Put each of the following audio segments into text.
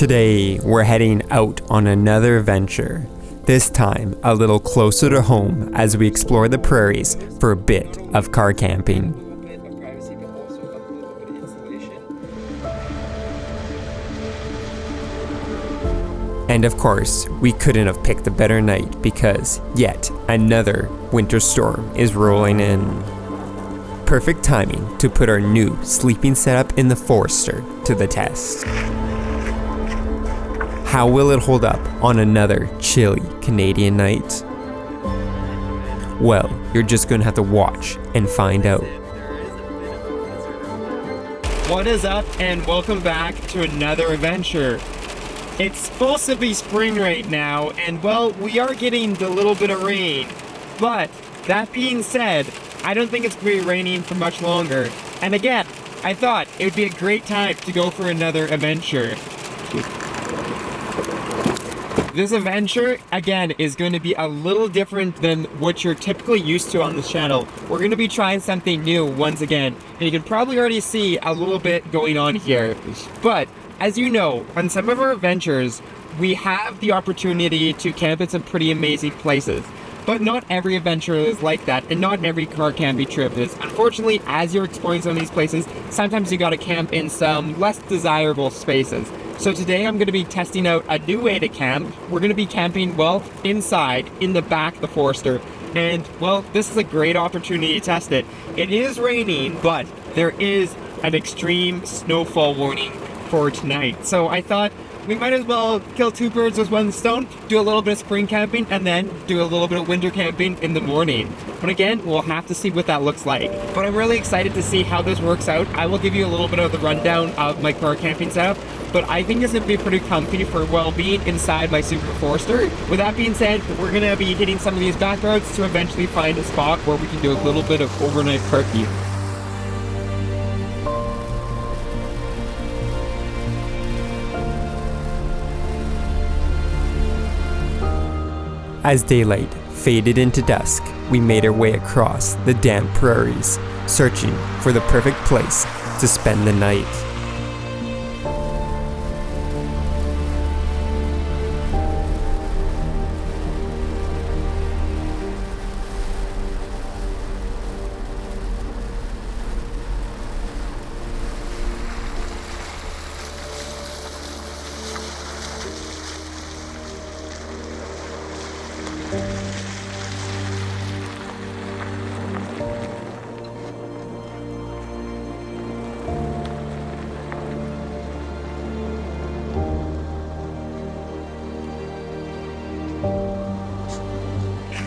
Today, we're heading out on another adventure, this time a little closer to home as we explore the prairies for a bit of car camping. And of course, we couldn't have picked a better night because yet another winter storm is rolling in. Perfect timing to put our new sleeping setup in the Forester to the test. How will it hold up on another chilly Canadian night? Well, you're just gonna have to watch and find out. What is up, and welcome back to another adventure. It's supposed to be spring right now, and well, we are getting a little bit of rain. But that being said, I don't think it's going to be raining for much longer. And again, I thought it would be a great time to go for another adventure. This adventure, again, is going to be a little different than what you're typically used to on this channel. We're going to be trying something new once again, and you can probably already see a little bit going on here. But, as you know, on some of our adventures, we have the opportunity to camp in some pretty amazing places. But not every adventure is like that, and not every car camping trip is. Unfortunately, as you're exploring some of these places, sometimes you gotta camp in some less desirable spaces. So today I'm gonna be testing out a new way to camp. We're gonna be camping, well, inside, in the back of the Forester. And, well, this is a great opportunity to test it. It is raining, but there is an extreme snowfall warning for tonight. So I thought we might as well kill two birds with one stone, do a little bit of spring camping, and then do a little bit of winter camping in the morning. But again, we'll have to see what that looks like. But I'm really excited to see how this works out. I will give you a little bit of the rundown of my car camping setup, but I think it's going to be pretty comfy for, well, being inside my Subaru Forester. With that being said, we're going to be hitting some of these back roads to eventually find a spot where we can do a little bit of overnight parking. As daylight faded into dusk, we made our way across the damp prairies, searching for the perfect place to spend the night.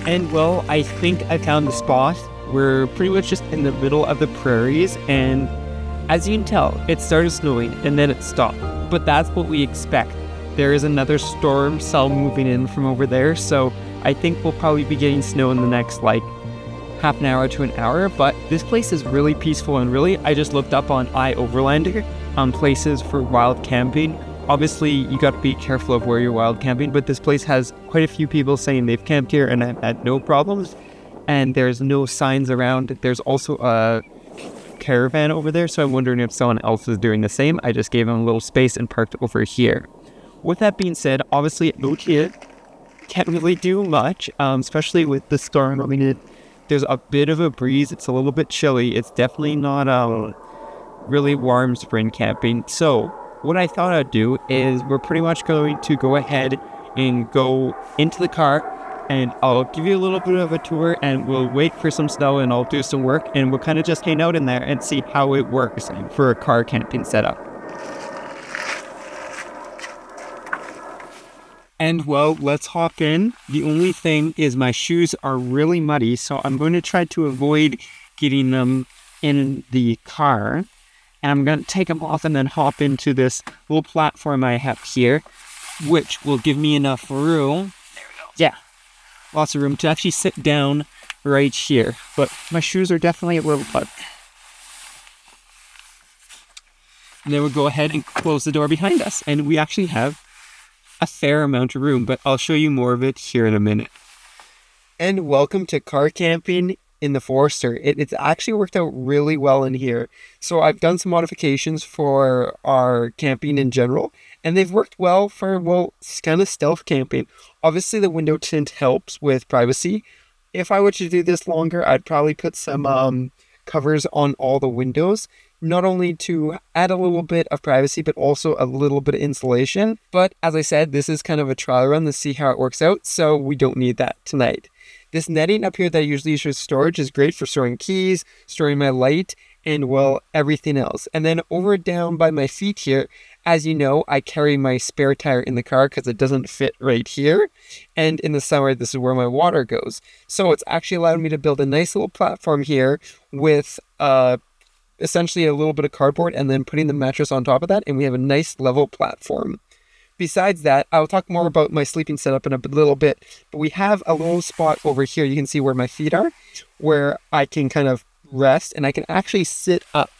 And well, I think I found the spot. We're pretty much just in the middle of the prairies, and as you can tell, it started snowing and then it stopped. But that's what we expect. There is another storm cell moving in from over there, so I think we'll probably be getting snow in the next half an hour to an hour. But this place is really peaceful, and really, I just looked up on overlanding on places for wild camping. Obviously, you got to be careful of where you're wild camping, but this place has quite a few people saying they've camped here and have had no problems, and there's no signs around. There's also a caravan over there, so I'm wondering if someone else is doing the same. I just gave them a little space and parked over here. With that being said, obviously out here can't really do much, especially with the storm. I mean, there's a bit of a breeze. It's a little bit chilly. It's definitely not really warm spring camping. So what I thought I'd do is we're pretty much going to go ahead and go into the car, and I'll give you a little bit of a tour, and we'll wait for some snow and I'll do some work, and we'll kind of just hang out in there and see how it works for a car camping setup. And well, let's hop in. The only thing is my shoes are really muddy, so I'm going to try to avoid getting them in the car. And I'm going to take them off and then hop into this little platform I have here, which will give me enough room. There we go. Yeah, lots of room to actually sit down right here. But my shoes are definitely a little mud. And then we'll go ahead and close the door behind us. And we actually have a fair amount of room, but I'll show you more of it here in a minute. And welcome to car camping in the Forester. It's actually worked out really well in here. So I've done some modifications for our camping in general, and they've worked well for, well, kind of stealth camping. Obviously, the window tint helps with privacy. If I were to do this longer, I'd probably put some covers on all the windows, not only to add a little bit of privacy, but also a little bit of insulation. But as I said, this is kind of a trial run to see how it works out, so we don't need that tonight. This netting up here that I usually use for storage is great for storing keys, storing my light, and, well, everything else. And then over down by my feet here, as you know, I carry my spare tire in the car because it doesn't fit right here. And in the summer, this is where my water goes. So it's actually allowed me to build a nice little platform here with essentially a little bit of cardboard and then putting the mattress on top of that. And we have a nice level platform. Besides that, I'll talk more about my sleeping setup in a little bit. But we have a little spot over here. You can see where my feet are, where I can kind of rest, and I can actually sit up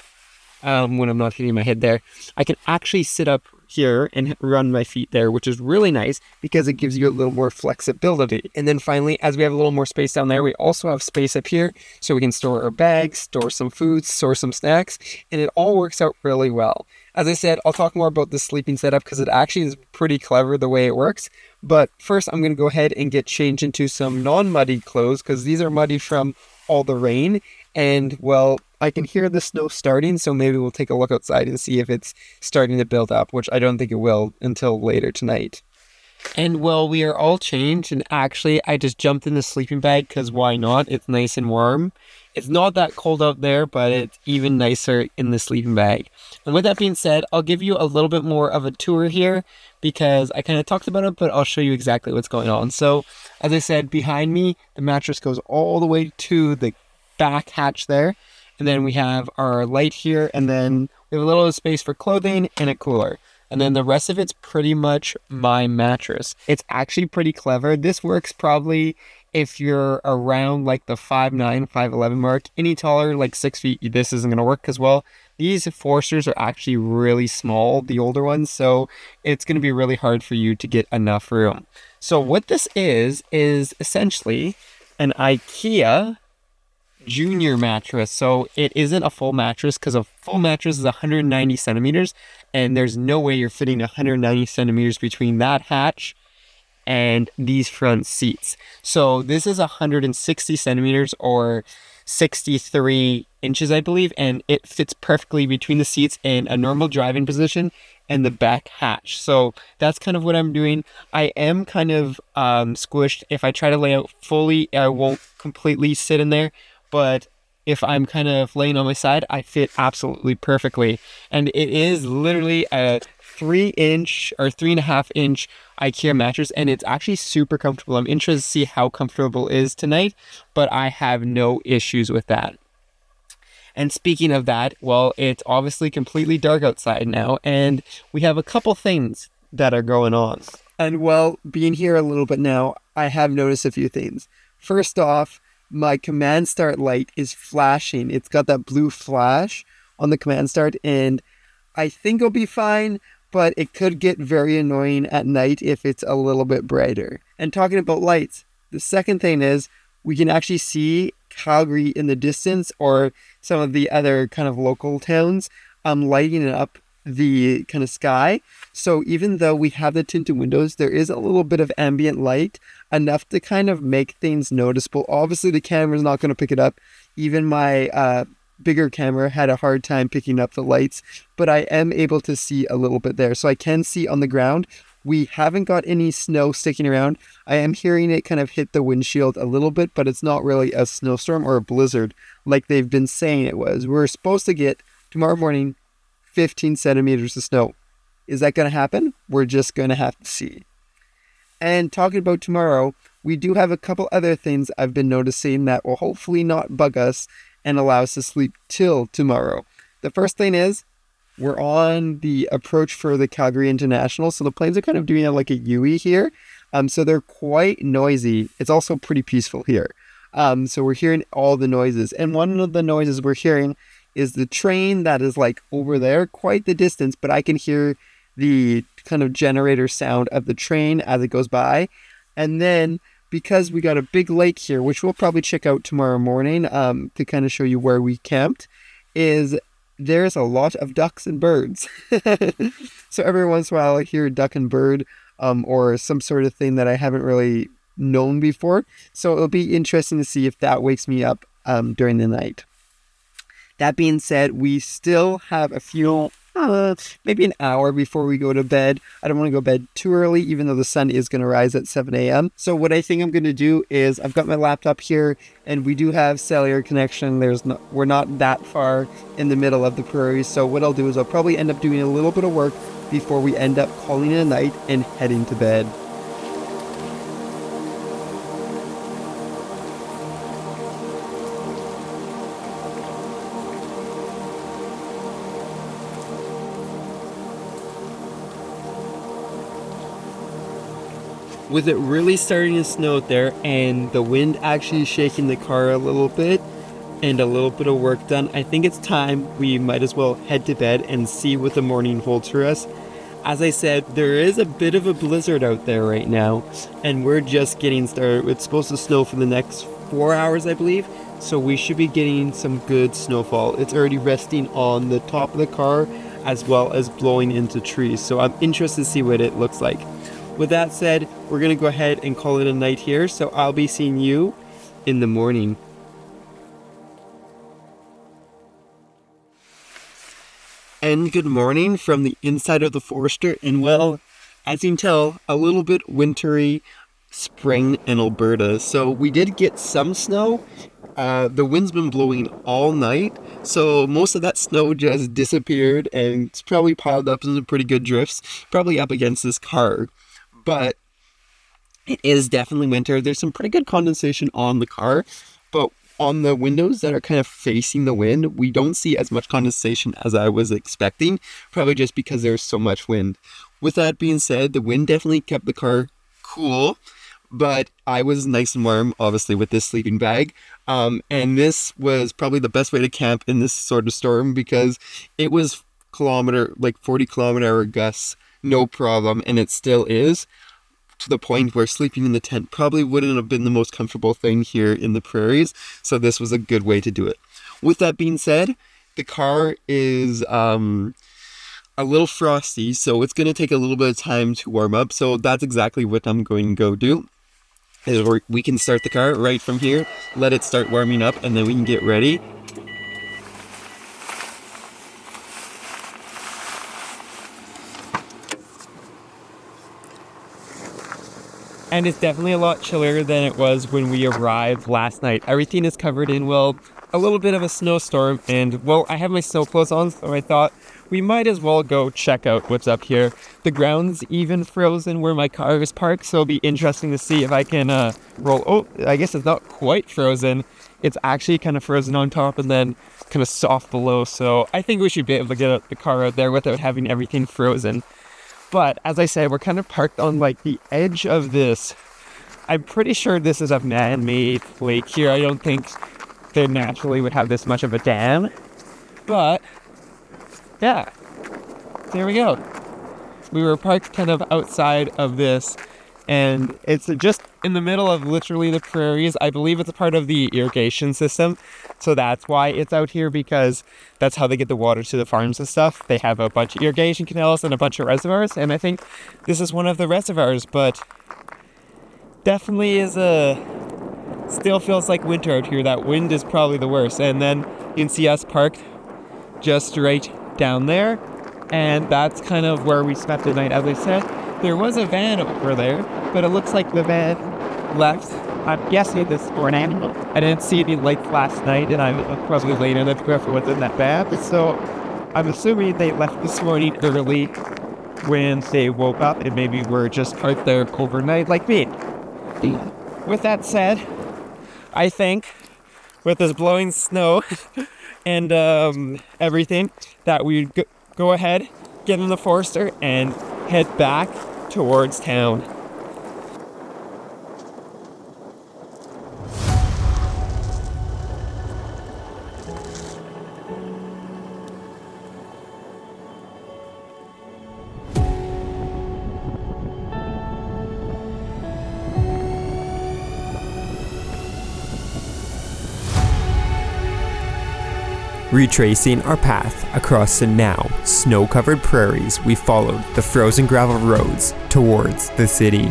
when I'm not hitting my head there. I can actually sit up here and run my feet there, which is really nice because it gives you a little more flexibility. And then finally, as we have a little more space down there, we also have space up here so we can store our bags, store some food, store some snacks, and it all works out really well. As I said, I'll talk more about the sleeping setup because it actually is pretty clever the way it works. But first, I'm going to go ahead and get changed into some non-muddy clothes because these are muddy from all the rain. And, well, I can hear the snow starting, so maybe we'll take a look outside and see if it's starting to build up, which I don't think it will until later tonight. And, well, we are all changed, and actually I just jumped in the sleeping bag because why not? It's nice and warm. It's not that cold out there, but it's even nicer in the sleeping bag. And with that being said, I'll give you a little bit more of a tour here because I kind of talked about it, but I'll show you exactly what's going on. So, as I said, behind me, the mattress goes all the way to the back hatch there. And then we have our light here, and then we have a little space for clothing and a cooler. And then the rest of it's pretty much my mattress. It's actually pretty clever. This works probably if you're around like the 5'9", 5'11" mark. Any taller, like 6 feet, this isn't going to work because, well, these Foresters are actually really small, the older ones, so it's going to be really hard for you to get enough room. So what this is essentially an IKEA junior mattress. So it isn't a full mattress because a full mattress is 190 centimeters and there's no way you're fitting 190 centimeters between that hatch and these front seats. So this is 160 centimeters or 63 inches, I believe, and it fits perfectly between the seats in a normal driving position and the back hatch. So that's kind of what I'm doing. I am kind of squished. If I try to lay out fully, I won't completely sit in there. But if I'm kind of laying on my side, I fit absolutely perfectly. And it is literally a 3-inch or 3.5-inch IKEA mattress, and it's actually super comfortable. I'm interested to see how comfortable it is tonight, but I have no issues with that. And speaking of that, well, it's obviously completely dark outside now, and we have a couple things that are going on. And, well, being here a little bit now, I have noticed a few things. First off, my command start light is flashing. It's got that blue flash on the command start, and I think it'll be fine, but it could get very annoying at night if it's a little bit brighter. And talking about lights, the second thing is we can actually see Calgary in the distance or some of the other kind of local towns lighting up the kind of sky. So even though we have the tinted windows, there is a little bit of ambient light, enough to kind of make things noticeable. Obviously the camera's not going to pick it up. Even my bigger camera had a hard time picking up the lights, but I am able to see a little bit there. So I can see on the ground. We haven't got any snow sticking around. I am hearing it kind of hit the windshield a little bit, but it's not really a snowstorm or a blizzard like they've been saying it was. We're supposed to get tomorrow morning 15 centimeters of snow. Is that going to happen? We're just going to have to see. And talking about tomorrow, we do have a couple other things I've been noticing that will hopefully not bug us and allow us to sleep till tomorrow. The first thing is we're on the approach for the Calgary International. So the planes are kind of doing like a U-E here. So they're quite noisy. It's also pretty peaceful here. So we're hearing all the noises. And one of the noises we're hearing is the train that is like over there, quite the distance, but I can hear the kind of generator sound of the train as it goes by. And then because we got a big lake here, which we'll probably check out tomorrow morning to kind of show you where we camped, is there's a lot of ducks and birds. So every once in a while I hear a duck and bird or some sort of thing that I haven't really known before. So it'll be interesting to see if that wakes me up during the night. That being said, we still have a few, maybe an hour before we go to bed. I don't want to go to bed too early, even though the sun is going to rise at 7 a.m. So what I think I'm going to do is I've got my laptop here and we do have cellular connection. We're not that far in the middle of the prairies. So what I'll do is I'll probably end up doing a little bit of work before we end up calling it a night and heading to bed. With it really starting to snow out there and the wind actually shaking the car a little bit and a little bit of work done, I think it's time we might as well head to bed and see what the morning holds for us. As I said, there is a bit of a blizzard out there right now and we're just getting started. It's supposed to snow for the next 4 hours, I believe, so we should be getting some good snowfall. It's already resting on the top of the car as well as blowing into trees, so I'm interested to see what it looks like. With that said, we're going to go ahead and call it a night here, so I'll be seeing you in the morning. And good morning from the inside of the Forester, and well, as you can tell, a little bit wintry spring in Alberta. So we did get some snow. The wind's been blowing all night, so most of that snow just disappeared and it's probably piled up in some pretty good drifts, probably up against this car. But it is definitely winter. There's some pretty good condensation on the car, but on the windows that are kind of facing the wind, we don't see as much condensation as I was expecting, probably just because there's so much wind. With that being said, the wind definitely kept the car cool, but I was nice and warm, obviously, with this sleeping bag. And this was probably the best way to camp in this sort of storm because it was 40-kilometer-hour gusts, no problem, and it still is, to the point where sleeping in the tent probably wouldn't have been the most comfortable thing here in the prairies, so this was a good way to do it. With that being said, the car is a little frosty, so it's going to take a little bit of time to warm up, so that's exactly what I'm going to go do. We can start the car right from here, let it start warming up, and then we can get ready. And it's definitely a lot chillier than it was when we arrived last night. Everything is covered in, well, a little bit of a snowstorm. And, well, I have my snow clothes on, so I thought we might as well go check out what's up here. The ground's even frozen where my car is parked, so it'll be interesting to see if I can roll. Oh, I guess it's not quite frozen. It's actually kind of frozen on top and then kind of soft below. So I think we should be able to get the car out there without having everything frozen. But as I said, we're kind of parked on like the edge of this. I'm pretty sure this is a man-made lake here. I don't think they naturally would have this much of a dam. But yeah, there we go. We were parked kind of outside of this, and it's just in the middle of literally the prairies. I believe it's a part of the irrigation system, so that's why it's out here, because that's how they get the water to the farms and stuff. They have a bunch of irrigation canals and a bunch of reservoirs, and I think this is one of the reservoirs, but definitely still feels like winter out here. That wind is probably the worst. And then you can see us parked just right down there, and that's kind of where we spent the night. As I said, there was a van over there, but it looks like the van left. I'm guessing this morning. I didn't see any lights last night, and I'm probably late enough to whoever was in that van. So I'm assuming they left this morning early when they woke up, and maybe were just parked there overnight like me. With that said, I think with this blowing snow and everything, that we go ahead, get in the Forester, and head back towards town. Retracing our path across the now snow-covered prairies, we followed the frozen gravel roads towards the city.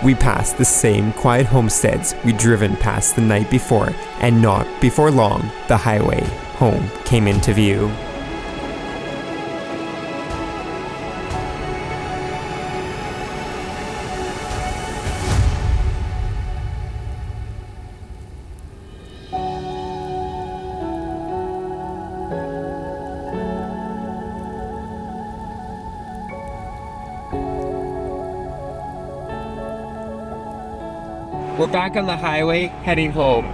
We passed the same quiet homesteads we'd driven past the night before, and not before long, the highway home came into view. We're back on the highway heading home.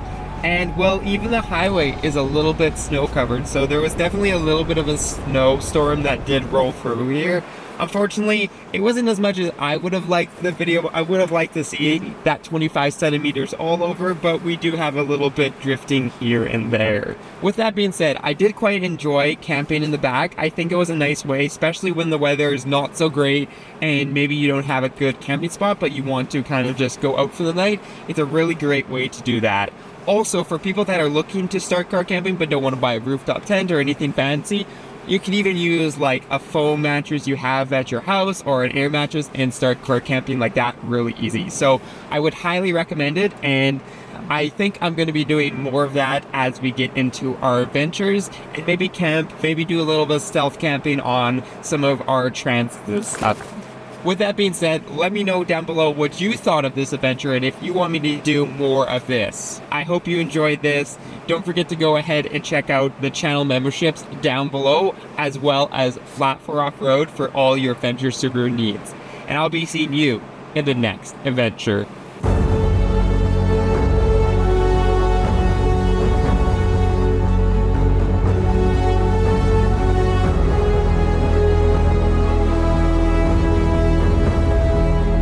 And well, even the highway is a little bit snow covered, so there was definitely a little bit of a snowstorm that did roll through here. Unfortunately, it wasn't as much as I would have liked the video. I would have liked to see that 25 centimeters all over, but we do have a little bit drifting here and there. With that being said, I did quite enjoy camping in the back. I think it was a nice way, especially when the weather is not so great and maybe you don't have a good camping spot, but you want to kind of just go out for the night. It's a really great way to do that. Also, for people that are looking to start car camping but don't want to buy a rooftop tent or anything fancy, you can even use like a foam mattress you have at your house or an air mattress and start car camping like that really easy. So I would highly recommend it, and I think I'm going to be doing more of that as we get into our adventures and maybe camp, maybe do a little bit of stealth camping on some of our transit stuff. With that being said, let me know down below what you thought of this adventure and if you want me to do more of this. I hope you enjoyed this. Don't forget to go ahead and check out the channel memberships down below, as well as Flat for Off-Road for all your adventure Subaru needs. And I'll be seeing you in the next adventure.